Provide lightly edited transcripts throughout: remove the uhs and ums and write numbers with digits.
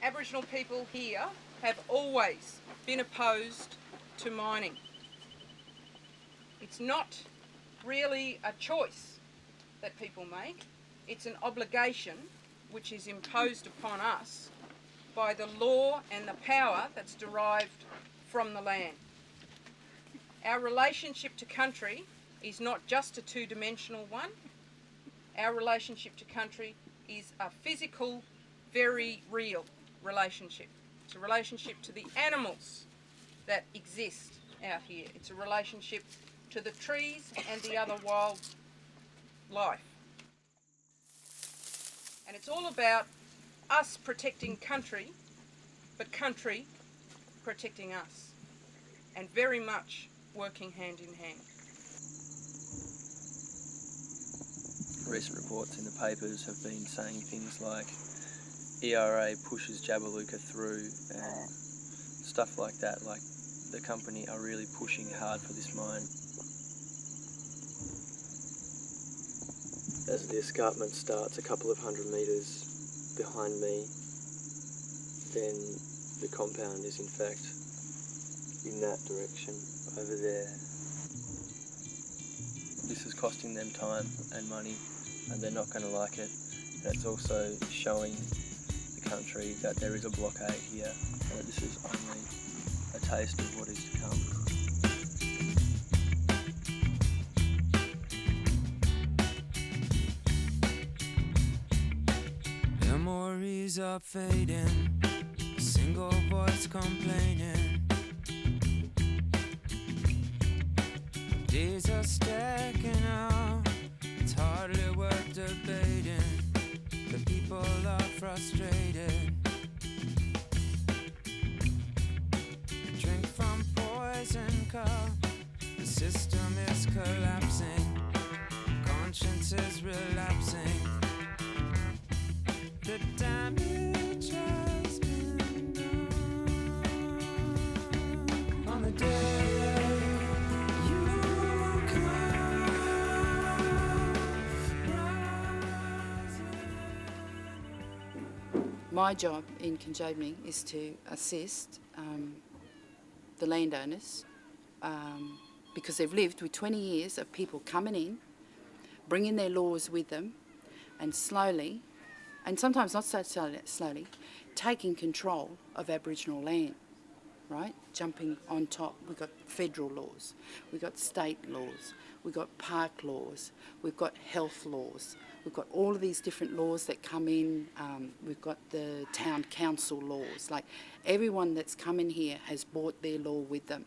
Aboriginal people here have always been opposed to mining. It's not really a choice that people make, it's an obligation which is imposed upon us by the law and the power that's derived from the land. Our relationship to country is not just a two-dimensional one. Our relationship to country is a physical, very real relationship. It's a relationship to the animals that exist out here. It's a relationship to the trees and the other wildlife. And it's all about us protecting country, but country protecting us, and very much working hand in hand. Recent reports in the papers have been saying things like ERA pushes Jabiluka through and stuff like that, like the company are really pushing hard for this mine. As the escarpment starts a couple of 100 metres behind me, then the compound is in fact in that direction over there. This is costing them time and money, and they're not going to like it. And it's also showing the country that there is a blockade here, and that this is only a taste of what is to come. Memories are fading, a single voice complaining. Days are stacking up, it's hardly worth debating. The people are frustrated. Drink from poison cup, the system is collapsing. Conscience is relapsing. The damage has been done on the day you come rising. My job in Jabiluka is to assist the landowners because they've lived with 20 years of people coming in, bringing their laws with them, and slowly, and sometimes not so slowly, taking control of Aboriginal land, right? Jumping on top. We've got federal laws, we've got state laws, we've got park laws, we've got health laws, we've got all of these different laws that come in, we've got the town council laws. Like, everyone that's come in here has brought their law with them.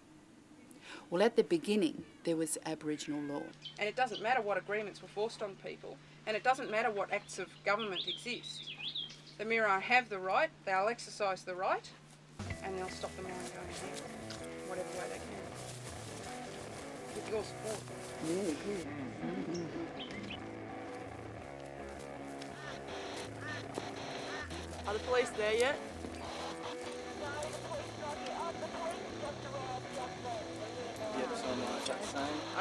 Well, at the beginning, there was Aboriginal law. And it doesn't matter what agreements were forced on people, and it doesn't matter what acts of government exist. The Mirrar have the right, they'll exercise the right, and they'll stop the mine going ahead, whatever way they can. With your support. Yeah, good. Are the police there yet?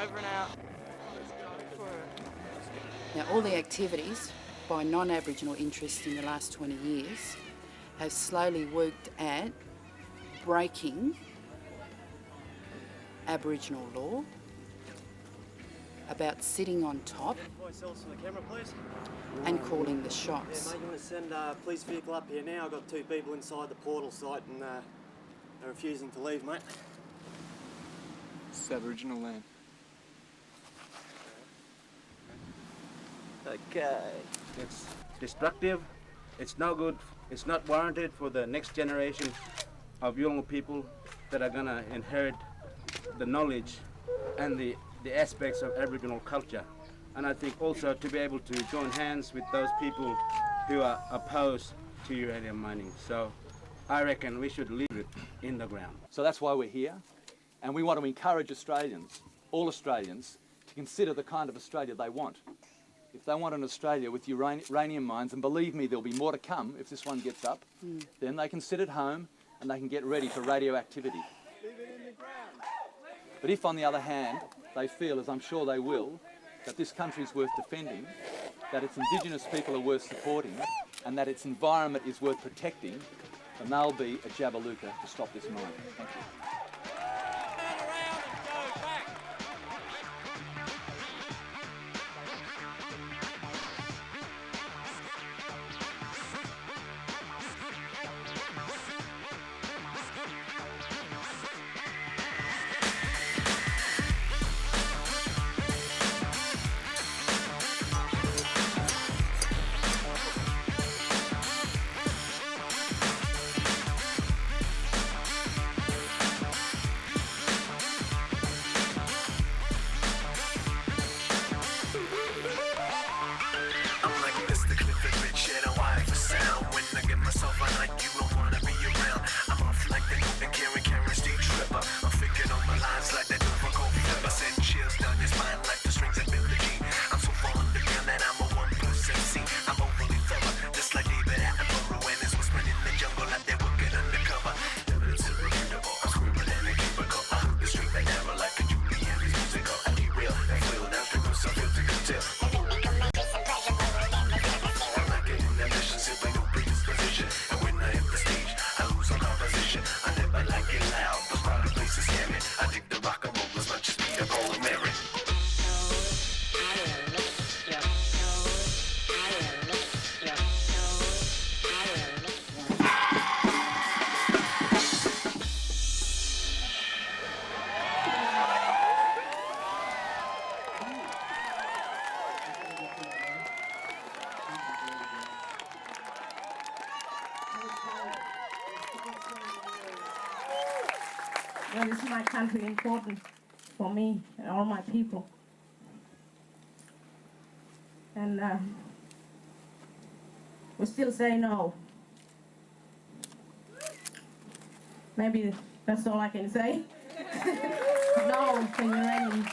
Over and out. Now, all the activities by non-Aboriginal interests in the last 20 years have slowly worked at breaking Aboriginal law about sitting on top and calling the shots. Yeah, mate, you want to send a police vehicle up here now? I've got 2 people inside the portal site and they're refusing to leave, mate. It's Aboriginal land. Okay. It's destructive, it's no good, it's not warranted for the next generation of young people that are going to inherit the knowledge and the aspects of Aboriginal culture. And I think also to be able to join hands with those people who are opposed to uranium mining. So I reckon we should leave it in the ground. So that's why we're here, and we want to encourage Australians, all Australians, to consider the kind of Australia they want. If they want an Australia with uranium mines, and believe me, there'll be more to come if this one gets up, then they can sit at home and they can get ready for radioactivity. Leave it in the ground. But if, on the other hand, they feel, as I'm sure they will, that this country's worth defending, that its Indigenous people are worth supporting, and that its environment is worth protecting, then they'll be a Jabiluka to stop this mine. Thank you. Well, this is my country, important for me and all my people. And we still say no. Maybe that's all I can say. No to uranium.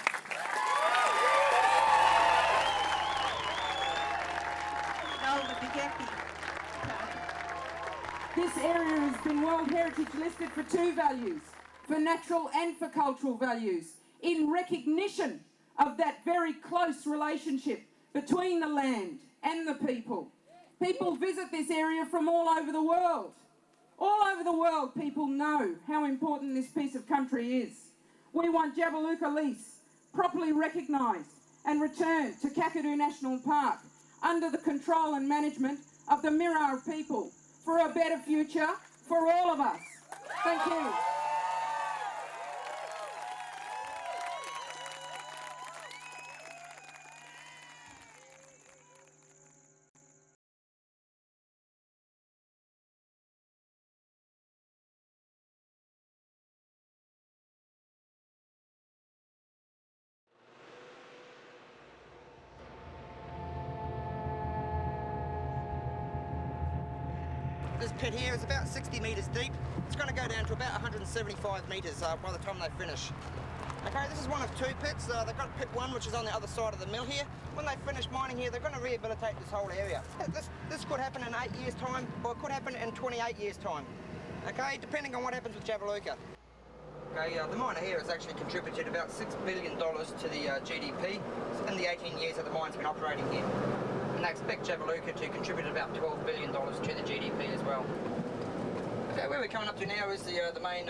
This area has been World Heritage listed for two values, for natural and for cultural values, in recognition of that very close relationship between the land and the people. People visit this area from all over the world. All over the world, people know how important this piece of country is. We want Jabiluka lease properly recognised and returned to Kakadu National Park under the control and management of the Mirrar people for a better future for all of us. Thank you. This pit here is about 60 metres deep. It's going to go down to about 175 metres by the time they finish. Okay, this is one of two pits. They've got pit one, which is on the other side of the mill here. When they finish mining here, they're going to rehabilitate this whole area. This could happen in 8 years' time, or it could happen in 28 years' time. Okay, depending on what happens with Jabiluka. Okay, the miner here has actually contributed about $6 billion to the GDP in the 18 years that the mine's been operating here. And they expect Jabiluka to contribute about $12 billion to the GDP as well. Okay, where we're coming up to now is the main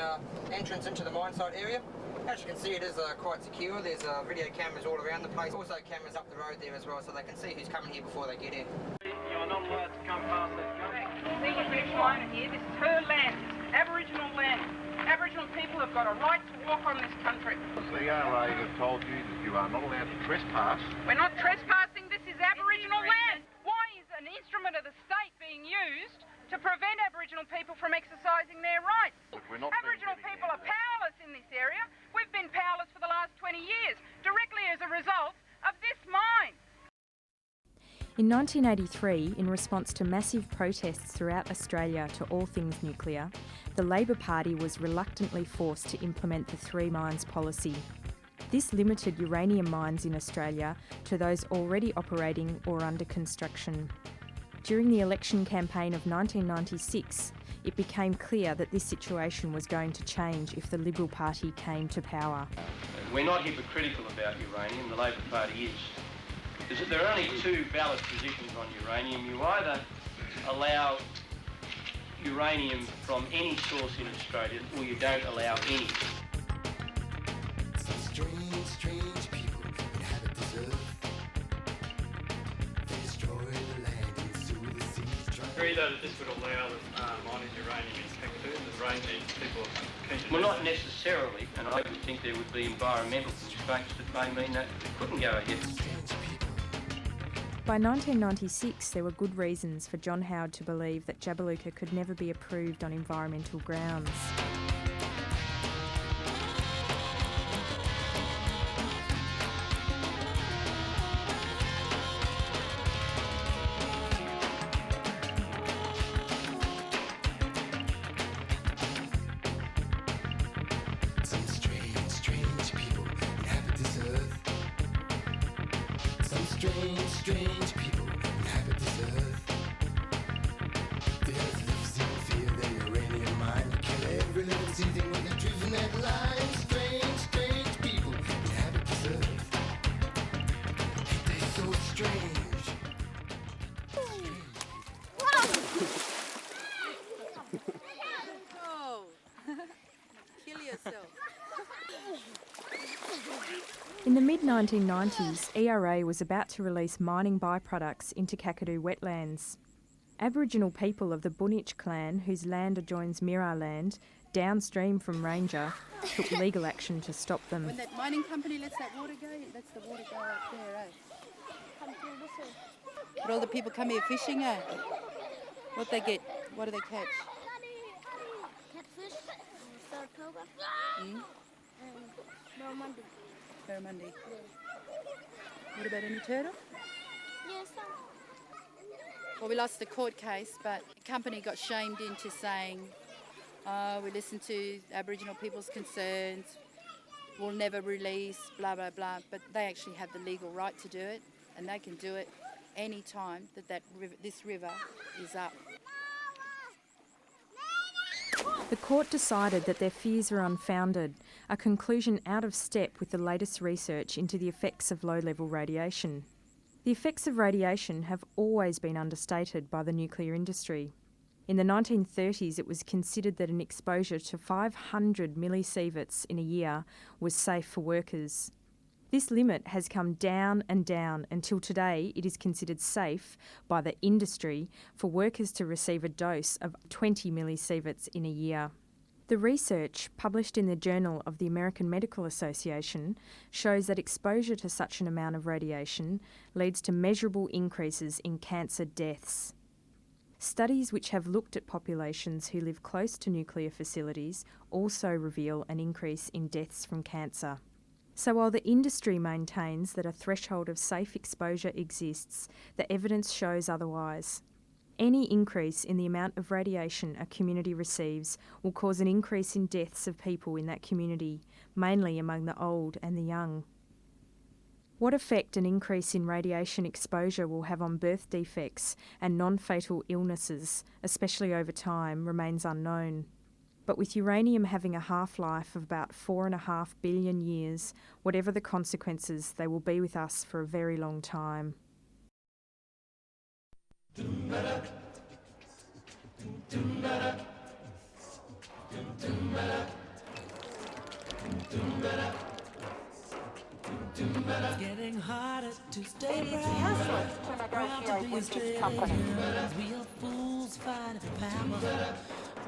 entrance into the mine site area. As you can see, it is quite secure. There's video cameras all around the place. Also cameras up the road there as well, so they can see who's coming here before they get in. You're not allowed to come past that gate. See the British miner here, this is her land, it's Aboriginal land. Aboriginal people have got a right to walk on this country. The RA have told you that you are not allowed to trespass. We're not trespassing, this is Aboriginal land. Why is an instrument of the state being used to prevent Aboriginal people from exercising their rights? Aboriginal people are powerless in this area. We've been powerless for the last 20 years, directly as a result of this mine. In 1983, in response to massive protests throughout Australia to all things nuclear, the Labor Party was reluctantly forced to implement the three mines policy. This limited uranium mines in Australia to those already operating or under construction. During the election campaign of 1996, it became clear that this situation was going to change if the Liberal Party came to power. We're not hypocritical about uranium, the Labor Party is. There are only two valid positions on uranium. You either allow uranium from any source in Australia, or you don't allow any. Some strange people inhabit this earth. They destroy the land and sow the seeds. Agree though that this would allow mining uranium in Kakadu, the range people are keen to do. Well, not necessarily, and I would think there would be environmental constraints that may mean that it couldn't go ahead. By 1996, there were good reasons for John Howard to believe that Jabiluka could never be approved on environmental grounds. Some strange people inhabit this earth. Some strange people inhabit this earth. The earth lives in fear, the uranium mine. You kill every living thing with a driven that line. Strange people inhabit this earth. Ain't they so strange? Oh, kill yourself. In the mid-1990s, ERA was about to release mining byproducts into Kakadu wetlands. Aboriginal people of the Bunich clan, whose land adjoins Mirrar land, downstream from Ranger, took legal action to stop them. When that mining company lets that water go, that's the water go up there, eh? But all the people come here fishing, eh? What they get? What do they catch? Catfish, saratoga, and barramundi. Barramundi. What about any turtle? Yes, Well, we lost the court case, but the company got shamed into saying, we listen to Aboriginal people's concerns, we'll never release, blah, blah, blah. But they actually have the legal right to do it, and they can do it any time this river is up. The court decided that their fears were unfounded, a conclusion out of step with the latest research into the effects of low-level radiation. The effects of radiation have always been understated by the nuclear industry. In the 1930s, it was considered that an exposure to 500 millisieverts in a year was safe for workers. This limit has come down and down until today it is considered safe by the industry for workers to receive a dose of 20 millisieverts in a year. The research, published in the Journal of the American Medical Association, shows that exposure to such an amount of radiation leads to measurable increases in cancer deaths. Studies which have looked at populations who live close to nuclear facilities also reveal an increase in deaths from cancer. So while the industry maintains that a threshold of safe exposure exists, the evidence shows otherwise. Any increase in the amount of radiation a community receives will cause an increase in deaths of people in that community, mainly among the old and the young. What effect an increase in radiation exposure will have on birth defects and non-fatal illnesses, especially over time, remains unknown. But with uranium having a half-life of about 4.5 billion years, whatever the consequences, they will be with us for a very long time. It's getting harder to stay proud to be Australians. We are fools fighting for power.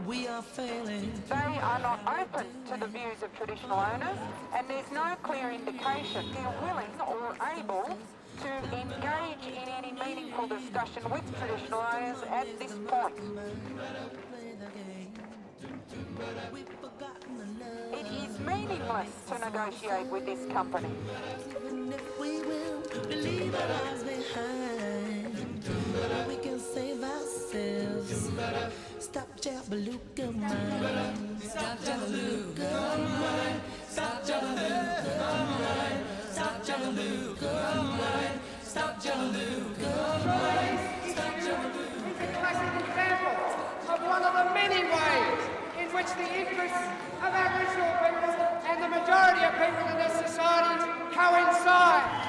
We are failing. They are not open to the views of traditional owners, and there's no clear indication they're willing or able to engage in any meaningful discussion with traditional owners at this point. It is meaningless to negotiate with this company. Even if we will leave our lives behind, we can save ourselves. Stop Jabiluka mine. Stop Jabiluka mine. Stop Jabiluka mine. Stop Jabiluka mine. Stop Jabiluka mine. Stop Jabiluka. It's a classic example of one of the many ways in which the interests of Aboriginal people and the majority of people in this society coincide.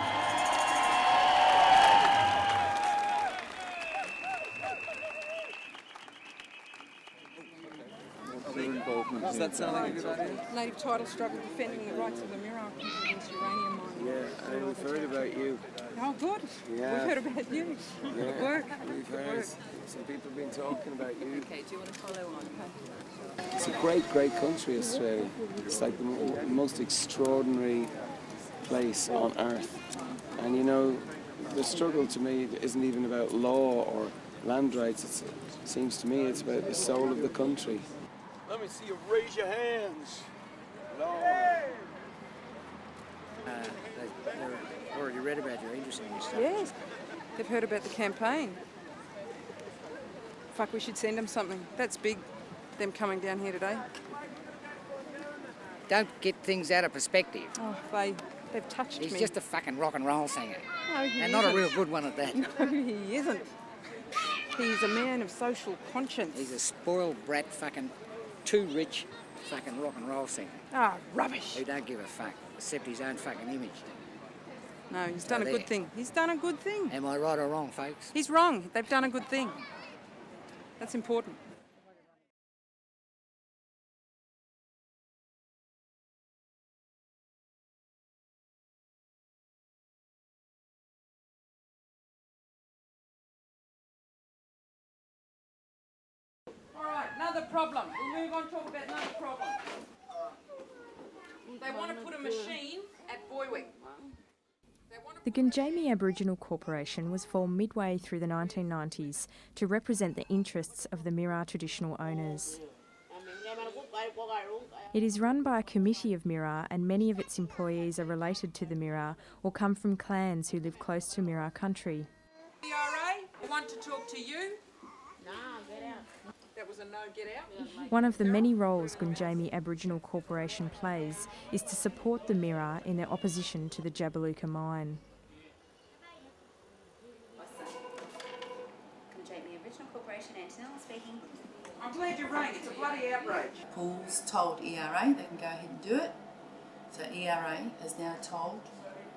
Does that sound like a good idea? Native title struggle defending the rights of the Mirrar people against uranium mining. Yeah, and we've heard about you. Oh, good. Yeah. We've heard about you. Yeah. Good work. We've Good heard work. some people have been talking about you. Okay, do you want to follow on? It's a great, great country, Australia. It's like the most extraordinary place on earth. And you know, the struggle to me isn't even about law or land rights. It seems to me it's about the soul of the country. Let me see you raise your hands. They've already read about your interest in this stuff. Yes. They've heard about the campaign. Fuck, we should send them something. That's big, them coming down here today. Don't get things out of perspective. Oh, they've touched me. He's just a fucking rock and roll singer. No, he and isn't. not a real good one at that. No, he isn't. He's a man of social conscience. He's a spoiled brat fucking too rich fucking rock and roll singer. Ah, rubbish. Who don't give a fuck, except his own fucking image. No, he's done a good thing. He's done a good thing. Am I right or wrong, folks? He's wrong. They've done a good thing. That's important. All right, another problem. We'll move on to talk about another problem. They want to put a machine at Boywick. The Gunjamie Aboriginal Corporation was formed midway through the 1990s to represent the interests of the Mirrar traditional owners. It is run by a committee of Mirrar, and many of its employees are related to the Mirrar or come from clans who live close to Mirrar country. ERA, want to talk to you? No, get out. That was a no, get out? One of the many roles Gunjamie Aboriginal Corporation plays is to support the Mirrar in their opposition to the Jabiluka mine. Gunjamie Aboriginal Corporation, Antonella speaking. I'm glad you rang. It's a bloody outrage. Paul's told ERA they can go ahead and do it. So ERA has now told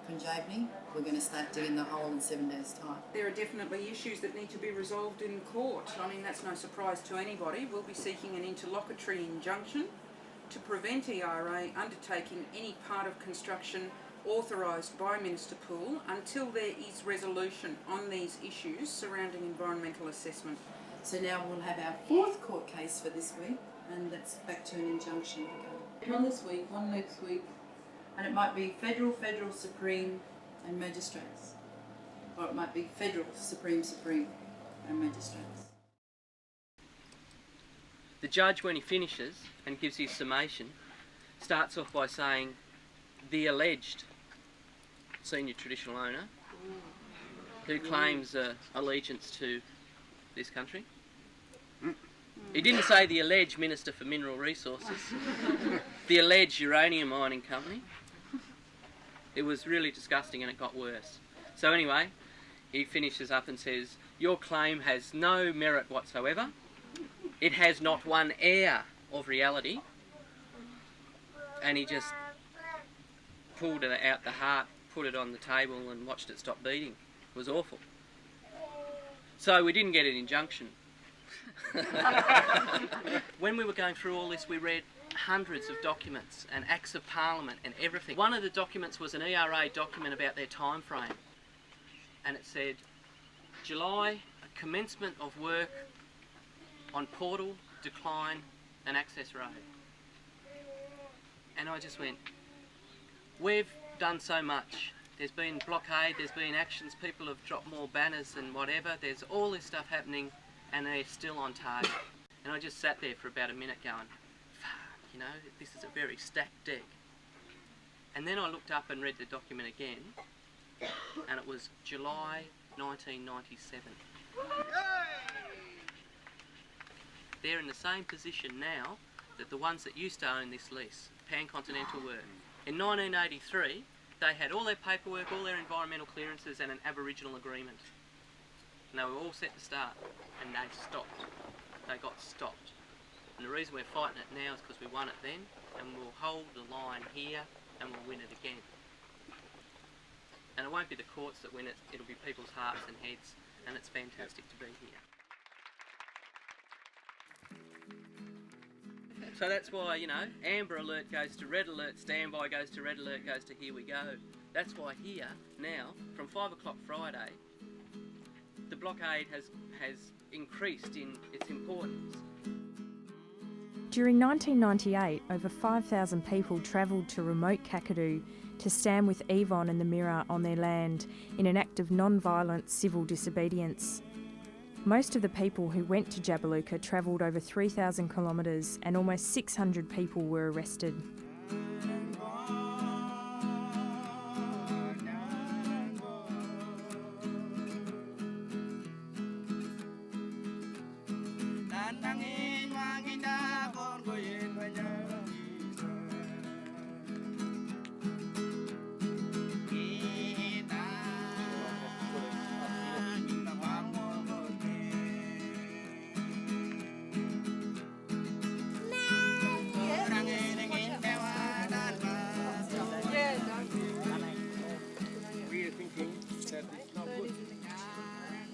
Gunjamie we're going to start digging the hole in 7 days' time. There are definitely issues that need to be resolved in court. I mean, that's no surprise to anybody. We'll be seeking an interlocutory injunction to prevent ERA undertaking any part of construction authorised by Minister Poole until there is resolution on these issues surrounding environmental assessment. So now we'll have our fourth court case for this week, and that's back to an injunction again. One this week, one next week, and it might be federal, supreme, and magistrates. Or it might be federal, supreme, and magistrates. The judge, when he finishes and gives his summation, starts off by saying, the alleged senior traditional owner who claims allegiance to this country. He didn't say the alleged Minister for Mineral Resources, the alleged uranium mining company. It was really disgusting, and it got worse. So anyway, he finishes up and says, your claim has no merit whatsoever. It has not one air of reality. And he just pulled it out the heart, put it on the table and watched it stop beating. It was awful. So we didn't get an injunction. When we were going through all this, we read hundreds of documents and acts of parliament and everything. One of the documents was an ERA document about their time frame, and it said July, commencement of work on portal, decline and access road. And I just went, we've done so much. There's been blockade, there's been actions, people have dropped more banners and whatever, there's all this stuff happening and they're still on target. And I just sat there for about a minute going, fuck, you know, this is a very stacked deck. And then I looked up and read the document again, and it was July 1997. They're in the same position now that the ones that used to own this lease, Pan-Continental, were. In 1983, they had all their paperwork, all their environmental clearances and an Aboriginal agreement. And they were all set to start, and they stopped. They got stopped. And the reason we're fighting it now is because we won it then, and we'll hold the line here, and we'll win it again. And it won't be the courts that win it, it'll be people's hearts and heads, and it's fantastic to be here. So that's why, you know, amber alert goes to red alert, standby goes to red alert, goes to here we go. That's why here, now, from 5 o'clock Friday, the blockade has increased in its importance. During 1998, over 5,000 people travelled to remote Kakadu to stand with Yvonne and the Mirrar on their land in an act of non-violent civil disobedience. Most of the people who went to Jabiluka travelled over 3,000 kilometres and almost 600 people were arrested.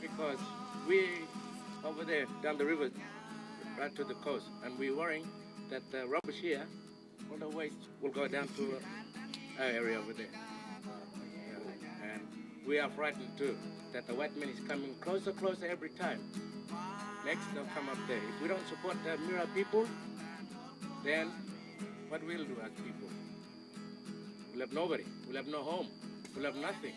Because we over there down the river right to the coast, and we're worrying that the rubbish here all the way will go down to our area over there. Yeah. And we are frightened too that the white man is coming closer every time. Next they'll come up there. If we don't support the Mirrar people, then what we'll do as people? We'll have nobody, we'll have no home, we'll have nothing.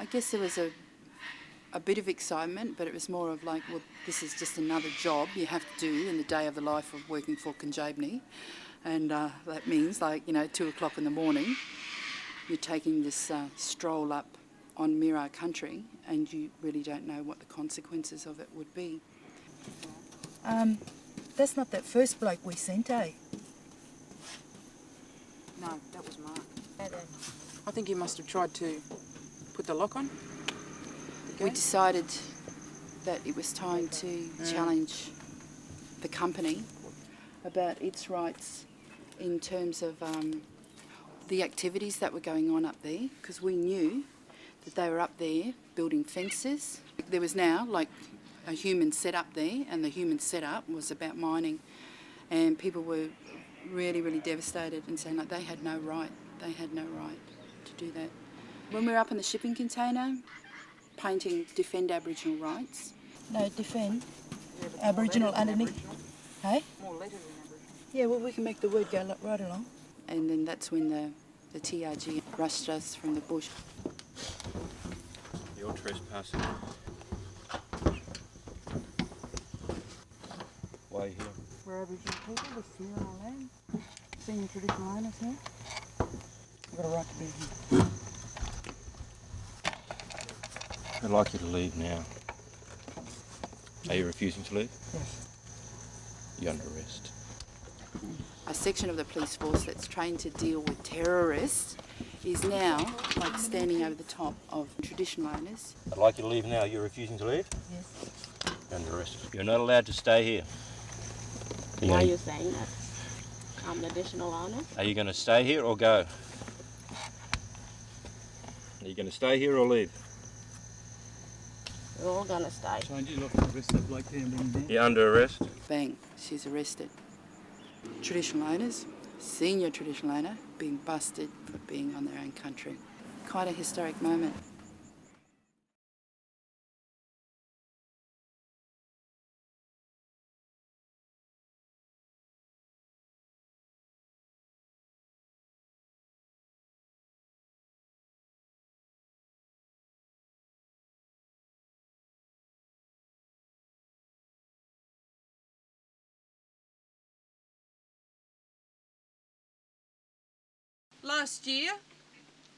I guess there was a bit of excitement, but it was more of like, well, this is just another job you have to do in the day of the life of working for Conjabni. And that means, like, you know, 2 o'clock in the morning, you're taking this stroll up on Mirrar country, and you really don't know what the consequences of it would be. That's not that first bloke we sent, eh? No, that was Mark. I think he must have tried to put the lock on. We decided that it was time to challenge the company about its rights in terms of the activities that were going on up there, because we knew that they were up there building fences. There was now like a human setup there, and the human setup was about mining, and people were really, really devastated and saying like they had no right to do that. When we were up in the shipping container, painting defend Aboriginal rights. No, defend Aboriginal underneath. Hey? More letters in Aboriginal. Yeah, well, we can make the word go right along. And then that's when the TRG rushed us from the bush. You're trespassing. Why are you here? We're Aboriginal people, we're here on our land. Senior traditional owners here. We've got a right to be here. I'd like you to leave now. Are you refusing to leave? Yes. You're under arrest. A section of the police force that's trained to deal with terrorists is now like standing over the top of traditional owners. I'd like you to leave now. You're refusing to leave? Yes. You're under arrest. You're not allowed to stay here. Are you saying that I'm the additional owner? Are you going to stay here or go? Are you going to stay here or leave? We're all gonna stay. Change your look and arrest that bloke there and bring him down. You're under arrest? Bang, she's arrested. Traditional owners, senior traditional owner, being busted for being on their own country. Quite a historic moment. Last year,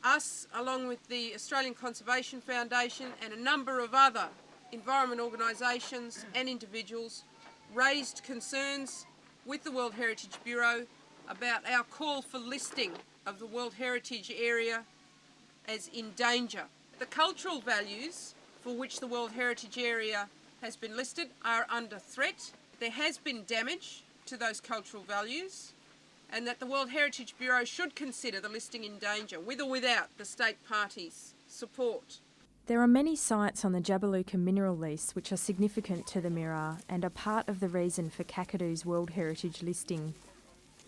us, along with the Australian Conservation Foundation and a number of other environment organisations and individuals, raised concerns with the World Heritage Bureau about our call for listing of the World Heritage Area as in danger. The cultural values for which the World Heritage Area has been listed are under threat. There has been damage to those cultural values, and that the World Heritage Bureau should consider the listing in danger, with or without the state parties' support. There are many sites on the Jabiluka mineral lease which are significant to the Mirrar and are part of the reason for Kakadu's World Heritage listing.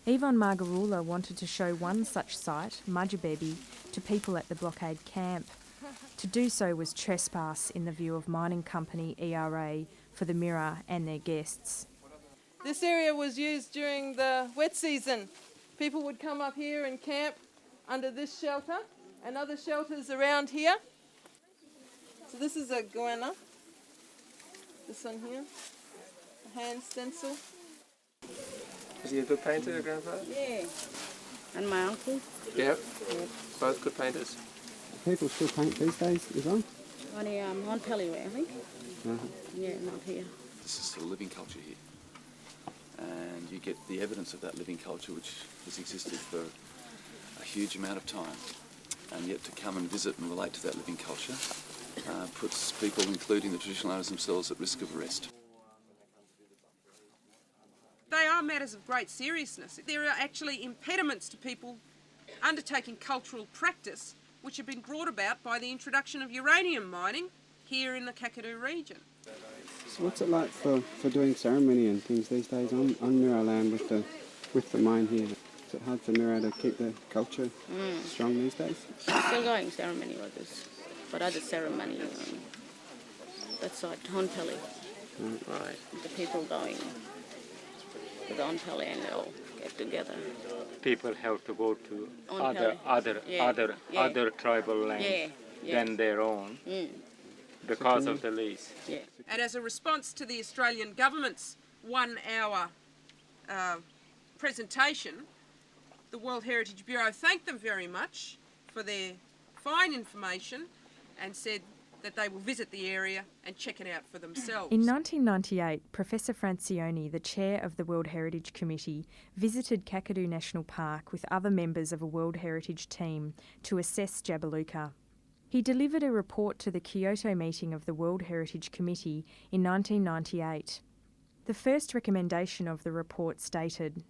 Yvonne Margarula wanted to show one such site, Mudjabebi, to people at the blockade camp. To do so was trespass in the view of mining company ERA for the Mirrar and their guests. This area was used during the wet season. People would come up here and camp under this shelter and other shelters around here. So this is a goanna, this one here, a hand stencil. Is he a good painter, Grandpa? Yeah. And my uncle? Yep. Both good painters. People still paint these days as well? Only on Tellyway, I think. Yeah, not here. This is a living culture here. And you get the evidence of that living culture which has existed for a huge amount of time. And yet to come and visit and relate to that living culture puts people, including the traditional owners themselves, at risk of arrest. They are matters of great seriousness. There are actually impediments to people undertaking cultural practice which have been brought about by the introduction of uranium mining here in the Kakadu region. So what's it like for doing ceremony and things these days on Mirrar land with the mine here? Is it hard for Mirrar to keep the culture strong these days? Still going ceremony with this, but other ceremony, that's like Hontelli. Right. The people going to the Hontelli and they'll get together. People have to go to Hontelli. other tribal lands than their own. Because of the lease. Yeah. And as a response to the Australian government's 1 hour presentation, the World Heritage Bureau thanked them very much for their fine information and said that they will visit the area and check it out for themselves. In 1998, Professor Francioni, the chair of the World Heritage Committee, visited Kakadu National Park with other members of a World Heritage team to assess Jabiluka. He delivered a report to the Kyoto meeting of the World Heritage Committee in 1998. The first recommendation of the report stated,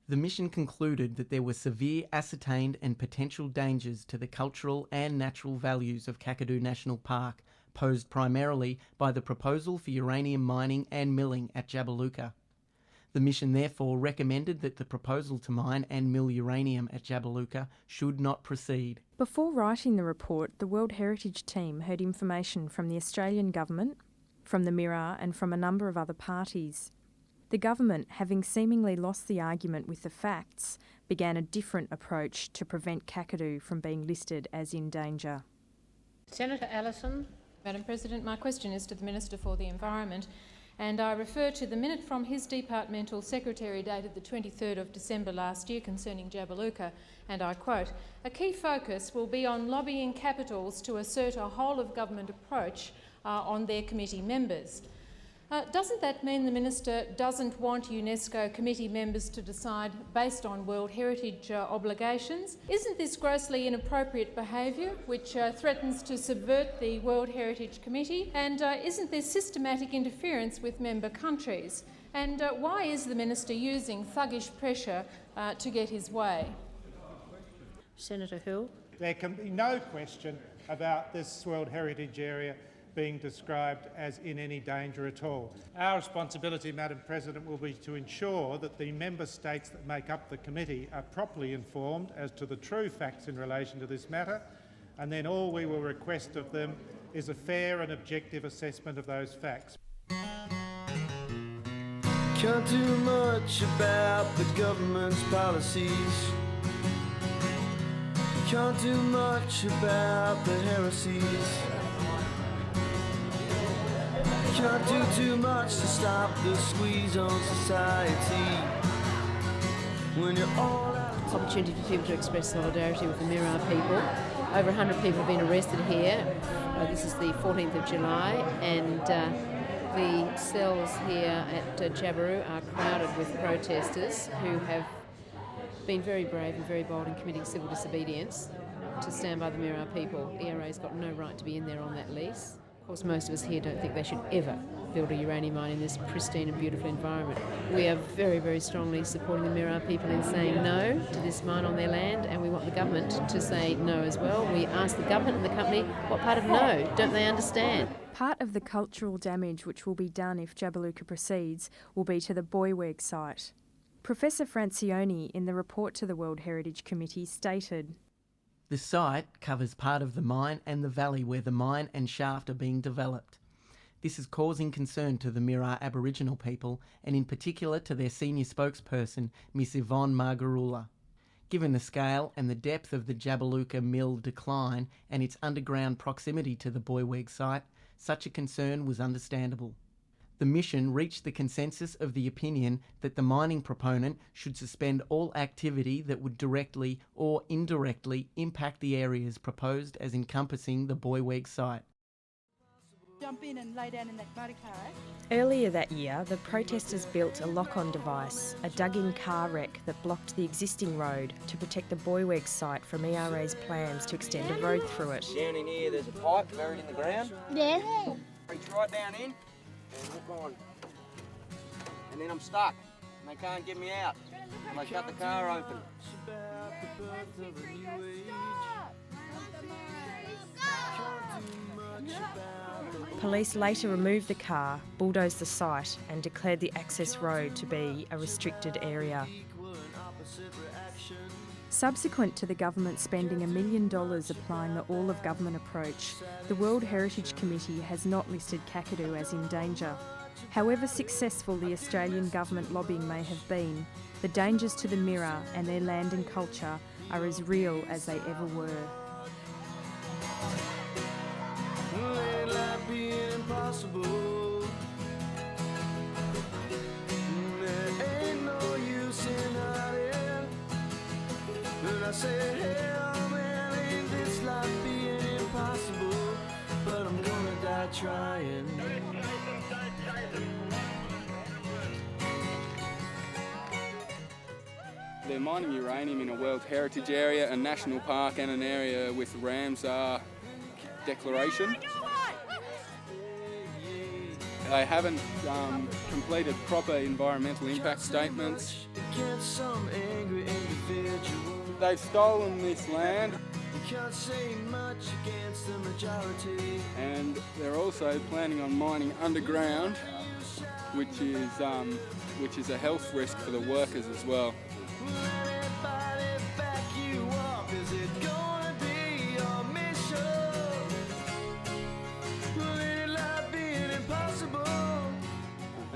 "The mission concluded that there were severe ascertained and potential dangers to the cultural and natural values of Kakadu National Park, posed primarily by the proposal for uranium mining and milling at Jabiluka. The mission therefore recommended that the proposal to mine and mill uranium at Jabiluka should not proceed." Before writing the report, the World Heritage team heard information from the Australian government, from the Mirrar and from a number of other parties. The government, having seemingly lost the argument with the facts, began a different approach to prevent Kakadu from being listed as in danger. Senator Allison. Madam President, my question is to the Minister for the Environment, and I refer to the minute from his departmental secretary dated the 23rd of December last year concerning Jabiluka, and I quote, "A key focus will be on lobbying capitals to assert a whole-of-government approach on their committee members." Doesn't that mean the Minister doesn't want UNESCO committee members to decide based on World Heritage obligations? Isn't this grossly inappropriate behaviour which threatens to subvert the World Heritage Committee? And isn't there systematic interference with member countries? And why is the Minister using thuggish pressure to get his way? Senator Hill. There can be no question about this World Heritage Area being described as in any danger at all. Our responsibility, Madam President, will be to ensure that the member states that make up the committee are properly informed as to the true facts in relation to this matter, and then all we will request of them is a fair and objective assessment of those facts. Can't do much about the government's policies. Can't do much about the heresies. Can't do too much to stop the squeeze on society. When you're all out of opportunity for people to express solidarity with the Mirrar people. Over 100 people have been arrested here. This is the 14th of July, and the cells here at Jabiru are crowded with protesters who have been very brave and very bold in committing civil disobedience to stand by the Mirrar people. ERA's got no right to be in there on that lease. Of course, most of us here don't think they should ever build a uranium mine in this pristine and beautiful environment. We are very, very strongly supporting the Mirrar people in saying no to this mine on their land, and we want the government to say no as well. We ask the government and the company, what part of no don't they understand? Part of the cultural damage which will be done if Jabiluka proceeds will be to the Boyweg site. Professor Francioni, in the report to the World Heritage Committee, stated, "The site covers part of the mine and the valley where the mine and shaft are being developed. This is causing concern to the Mirrar Aboriginal people, and in particular to their senior spokesperson, Miss Yvonne Margarula. Given the scale and the depth of the Jabiluka mill decline and its underground proximity to the Boyweg site, such a concern was understandable. The mission reached the consensus of the opinion that the mining proponent should suspend all activity that would directly or indirectly impact the areas proposed as encompassing the Boyweg site." Jump in and lay down in that motor car, Earlier that year, the protesters built a lock-on device, a dug-in car wreck that blocked the existing road to protect the Boyweg site from ERA's plans to extend a road through it. Down in here, there's a pipe buried in the ground. Yeah. Reach right down in and hook on. And then I'm stuck, and they can't get me out. And they shut the car open. Police later removed the car, bulldozed the site and declared the access road to be a restricted area. Subsequent to the government spending $1 million applying the all-of-government approach, the World Heritage Committee has not listed Kakadu as in danger. However successful the Australian government lobbying may have been, the dangers to the Mirrar and their land and culture are as real as they ever were. Impossible. There ain't no use in hiding. And I say, hell, man, ain't this life being impossible? But I'm gonna die trying. They're mining uranium in a World Heritage Area, a national park and an area with Ramsar declaration. They haven't completed proper environmental impact statements. They've stolen this land. And they're also planning on mining underground, which is a health risk for the workers as well.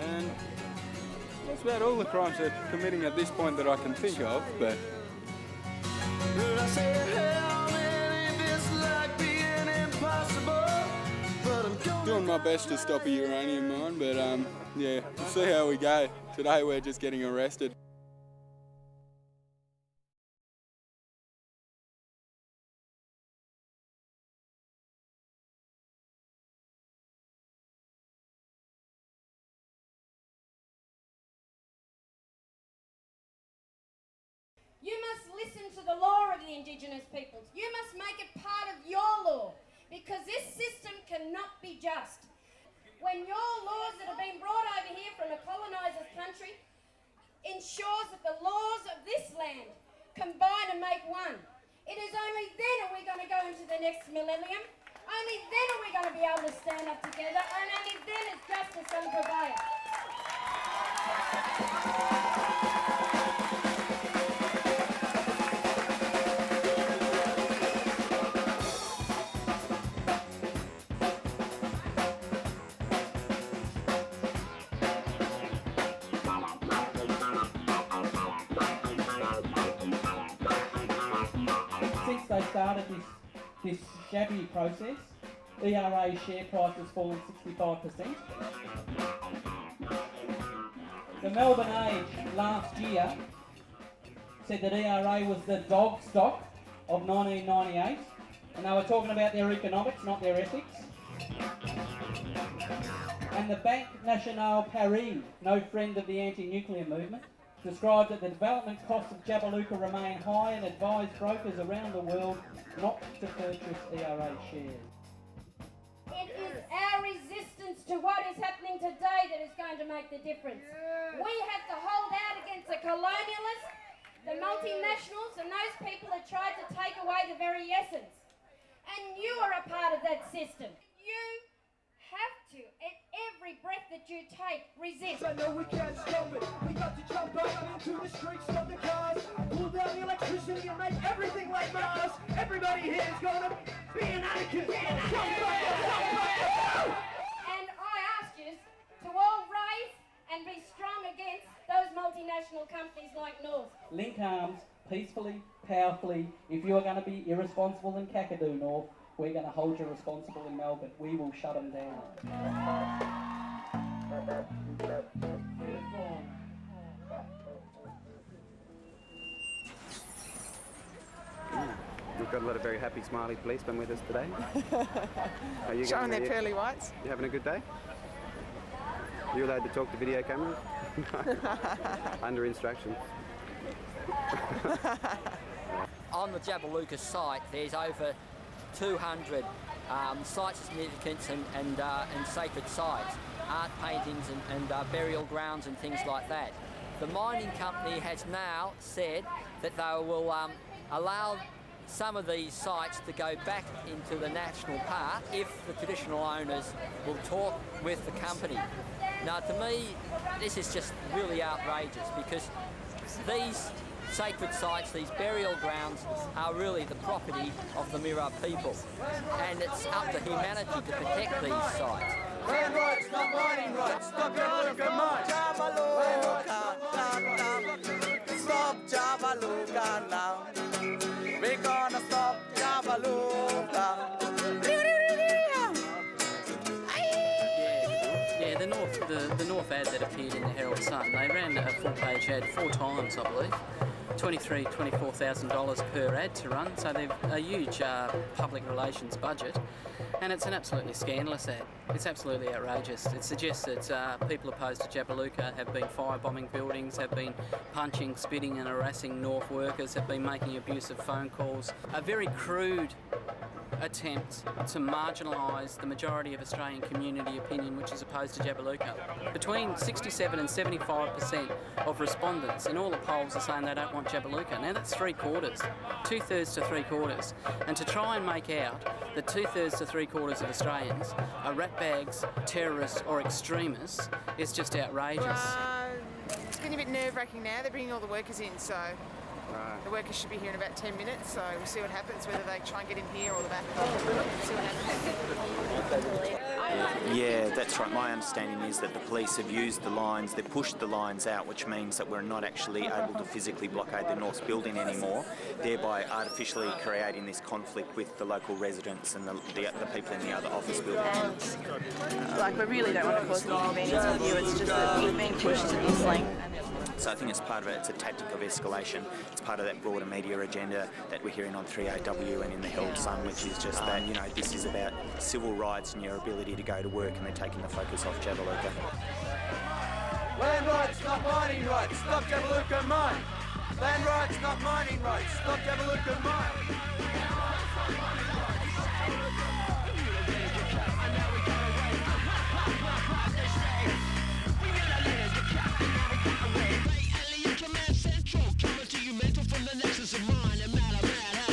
And that's about all the crimes they're committing at this point that I can think of, but doing my best to stop a uranium mine, but yeah, we'll see how we go. Today we're just getting arrested. You must listen to the law of the Indigenous peoples. You must make it part of your law, because this system cannot be just. When your laws that have been brought over here from a coloniser's country ensures that the laws of this land combine and make one, It is only then are we going to go into the next millennium. Only then are we going to be able to stand up together, and only then is justice going to prevail. Since they started this Jabi process, ERA's share price has fallen 65%. The Melbourne Age last year said that ERA was the dog stock of 1998, and they were talking about their economics, not their ethics. And the Banque Nationale Paris, no friend of the anti-nuclear movement, described that the development costs of Jabiluka remain high and advised brokers around the world not to purchase ERA shares. It is our resistance to what is happening today that is going to make the difference. We have to hold out against the colonialists, the multinationals, and those people that tried to take away the very essence. And you are a part of that system. You have to, at every breath that you take, resist. I know we can't stop it. We got to jump out into the streets, stop the cars, pull down the electricity and make everything like Mars. Everybody here is gonna be an anarchist. And I ask you to all rise and be strong against those multinational companies like North. Link arms peacefully, powerfully. If you are going to be irresponsible in Kakadu, North, we're going to hold you responsible in Melbourne. We will shut them down. We've got a lot of very happy, smiley policemen with us today. Are you showing their pearly whites. You having a good day? Are you allowed to talk to video cameras? Under instructions. On the Jabiluka site, there's over 200 site significance and sacred sites, art paintings and burial grounds and things like that. The mining company has now said that they will allow some of these sites to go back into the national park if the traditional owners will talk with the company. Now, to me, this is just really outrageous because these sacred sites, these burial grounds, are really the property of the Mirrar people, and it's up to humanity to protect these sites. Land rights, not mining rights. Stop Jabiluka mine. Stop Jabiluka now. We're gonna stop Jabiluka. Yeah, the North ad that appeared in the Herald Sun, they ran a full-page ad 4 times, I believe. $24,000 per ad to run, so they've a huge public relations budget, and it's an absolutely scandalous ad. It's absolutely outrageous. It suggests that people opposed to Jabiluka have been firebombing buildings, have been punching, spitting and harassing North workers, have been making abusive phone calls. A very crude attempt to marginalise the majority of Australian community opinion which is opposed to Jabiluka. Between 67 and 75% of respondents in all the polls are saying they don't want Jabiluka. Now that's 3/4, 2/3 to 3/4. And to try and make out that 2/3 to 3/4 of Australians are ratbags, terrorists or extremists is just outrageous. It's getting a bit nerve-wracking now. They're bringing all the workers in, so the workers should be here in about 10 minutes, so we'll see what happens, whether they try and get in here or the back. See what happens. Yeah, that's right. My understanding is that the police have used the lines, they've pushed the lines out, which means that we're not actually able to physically blockade the North building anymore, thereby artificially creating this conflict with the local residents and the people in the other office buildings. Like, we really don't want to cause any inconvenience with you, it's just that we're being pushed to this length. So I think it's part of it, it's a tactic of escalation. It's part of that broader media agenda that we're hearing on 3AW and in the Herald Sun, which is just that, you know, this is about civil rights and your ability to go to work, and they're taking the focus off Jabiluka. Land rights, not mining rights. Stop Jabiluka mine. Land rights, not mining rights. Stop Jabiluka mine. From the nexus of mind and matter, mad,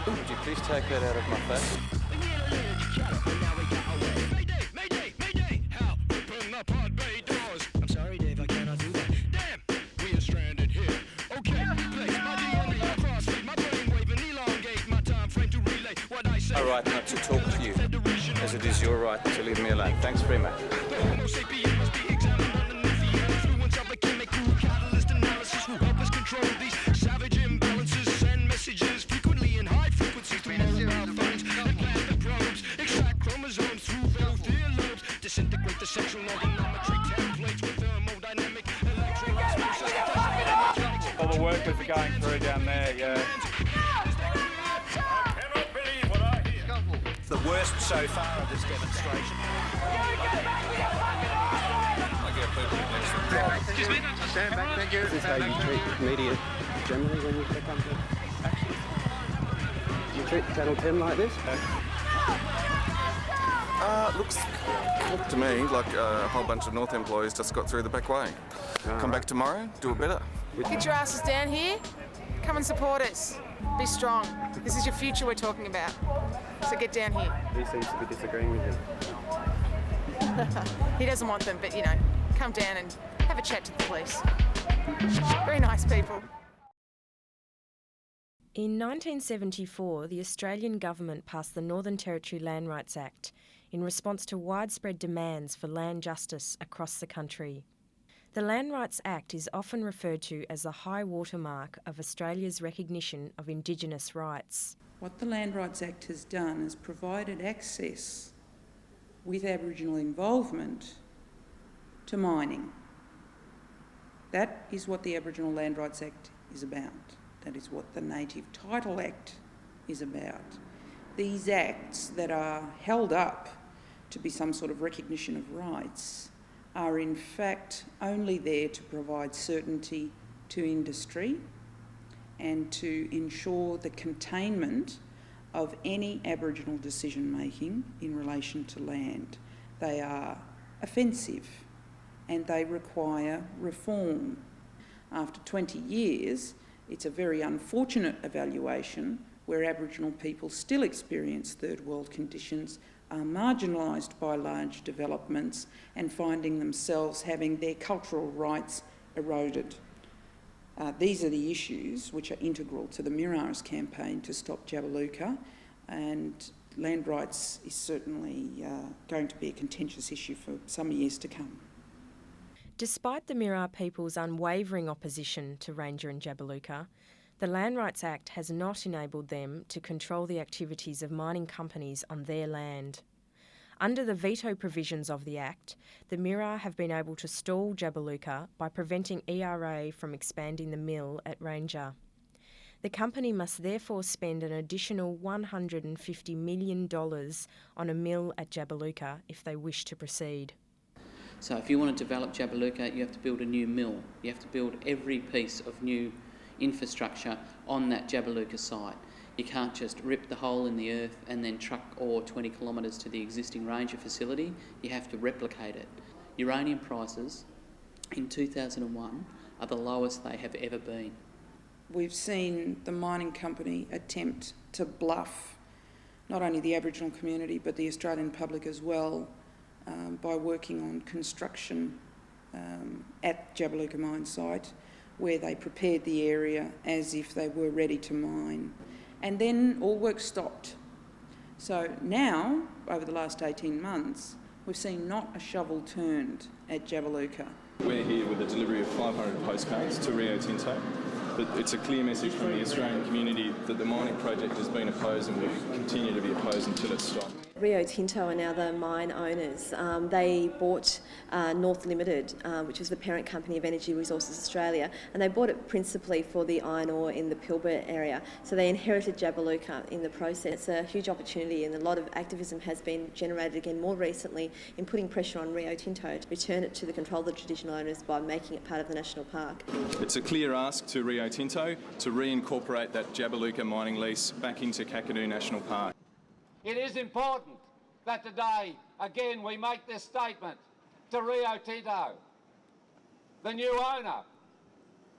Would you please take that out of my face? I'm sorry, Dave, I cannot do that. Damn, we are stranded here. Okay, place my DNA crossfade, my brain wave and elongate my time frame to relay what I say. A right not to talk to you, as it is your right to leave me alone. Thanks very much. The Homo sapien must be examined underneath the influence of a chemical catalyst analysis will help us control these savage imbalances, send messages frequently in high frequencies through mobile phones and plant the probes, extract chromosomes through both earlobes, disintegrate the sexual organometry templates with thermodynamic electroosmosis. All the workers are going through down there, yeah. It's the worst so far of this demonstration. Excuse me? Stand back, thank you. This is how you treat media generally when you come to action? You treat Channel 10 like this? Look to me like a whole bunch of North employees just got through the back way. Come back tomorrow, do it better. Get your asses down here. Come and support us. Be strong. This is your future we're talking about. So get down here. He seems to be disagreeing with you. He doesn't want them, but, you know, come down and have a chat to the police. Very nice people. In 1974, the Australian government passed the Northern Territory Land Rights Act in response to widespread demands for land justice across the country. The Land Rights Act is often referred to as the high watermark of Australia's recognition of Indigenous rights. What the Land Rights Act has done is provided access with Aboriginal involvement to mining. That is what the Aboriginal Land Rights Act is about. That is what the Native Title Act is about. These acts that are held up to be some sort of recognition of rights are in fact only there to provide certainty to industry and to ensure the containment of any Aboriginal decision making in relation to land. They are offensive and they require reform. After 20 years, it's a very unfortunate evaluation where Aboriginal people still experience third world conditions, are marginalised by large developments and finding themselves having their cultural rights eroded. These are the issues which are integral to the Mirrar's campaign to stop Jabiluka, and land rights is certainly going to be a contentious issue for some years to come. Despite the Mirrar people's unwavering opposition to Ranger and Jabiluka, the Land Rights Act has not enabled them to control the activities of mining companies on their land. Under the veto provisions of the Act, the Mirrar have been able to stall Jabiluka by preventing ERA from expanding the mill at Ranger. The company must therefore spend an additional $150 million on a mill at Jabiluka if they wish to proceed. So if you want to develop Jabiluka, you have to build a new mill. You have to build every piece of new infrastructure on that Jabiluka site. You can't just rip the hole in the earth and then truck ore 20 kilometres to the existing Ranger facility. You have to replicate it. Uranium prices in 2001 are the lowest they have ever been. We've seen the mining company attempt to bluff not only the Aboriginal community but the Australian public as well by working on construction at Jabiluka mine site, where they prepared the area as if they were ready to mine. And then all work stopped. So now, over the last 18 months, we've seen not a shovel turned at Jabiluka. We're here with the delivery of 500 postcards to Rio Tinto, but it's a clear message from the Australian community that the mining project has been opposed and will continue to be opposed until it's stopped. Rio Tinto are now the mine owners. They bought North Limited, which was the parent company of Energy Resources Australia, and they bought it principally for the iron ore in the Pilbara area. So they inherited Jabiluka in the process. It's a huge opportunity, and a lot of activism has been generated again more recently in putting pressure on Rio Tinto to return it to the control of the traditional owners by making it part of the national park. It's a clear ask to Rio Tinto to reincorporate that Jabiluka mining lease back into Kakadu National Park. It is important that today, again, we make this statement to Rio Tinto, the new owner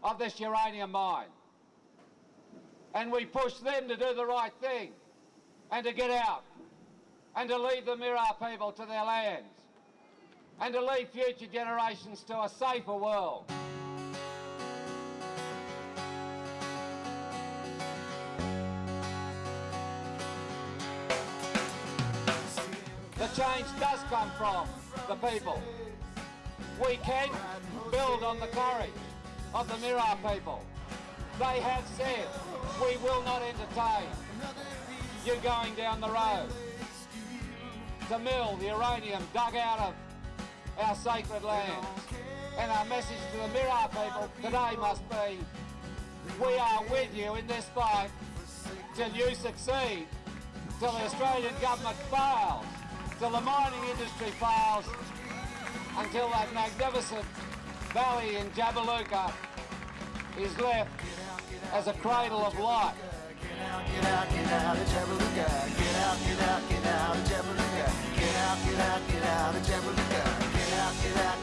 of this uranium mine. And we push them to do the right thing and to get out and to leave the Mirrar people to their lands and to leave future generations to a safer world. The change does come from the people. We can build on the courage of the Mirrar people. They have said, we will not entertain you going down the road to mill the uranium dug out of our sacred lands. And our message to the Mirrar people today must be, we are with you in this fight till you succeed, till the Australian government fails, till the mining industry fails, until that magnificent valley in Jabiluka is left as a cradle of life. Get out of Jabiluka. Get out of Jabiluka. Get out of Jabiluka. Get out of Jabiluka.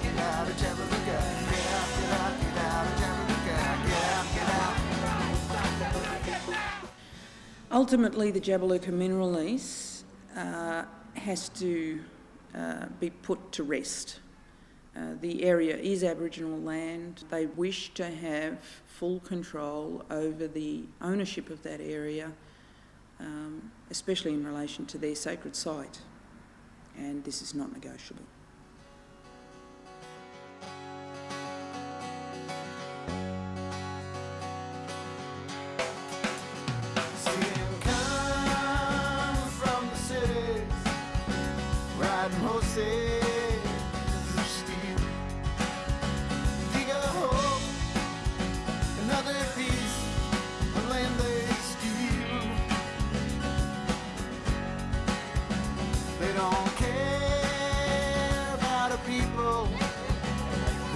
Get out of Jabiluka. Ultimately, the Jabiluka mineral lease has to be put to rest. The area is Aboriginal land. They wish to have full control over the ownership of that area, especially in relation to their sacred site, and this is not negotiable. Riding horses of steel, dig a hole, another piece of land they steal. They don't care about the people,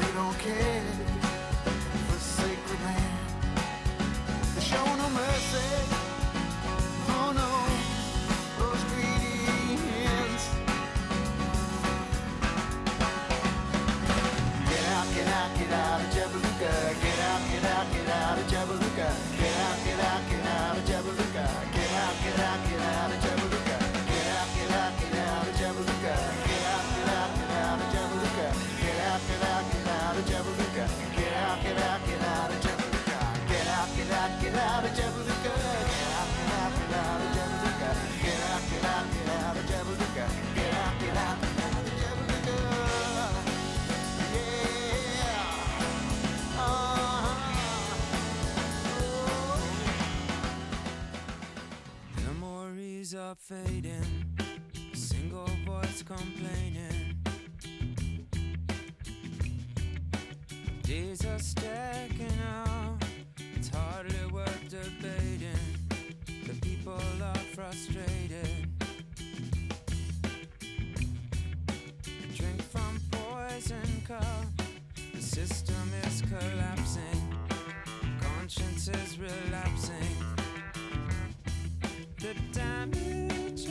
they don't care for sacred land. They show no mercy, oh no, those greedy hands. Get out of Jabiluka. Get out of Jabiluka. Get out of Jabiluka. Get out of Jabiluka. Get out of Jabiluka. Get out of Jabiluka. Get out of Jabiluka. Get out of Jabiluka. Get out of Jabiluka. Get out of Jabiluka. Get out of Jabiluka. Get out. Memories are fading, a single voice complaining. Days are stacking up, it's hardly worth debating. The people are frustrated. Drink from poison cup, the system is collapsing. Conscience is relapsing. The damage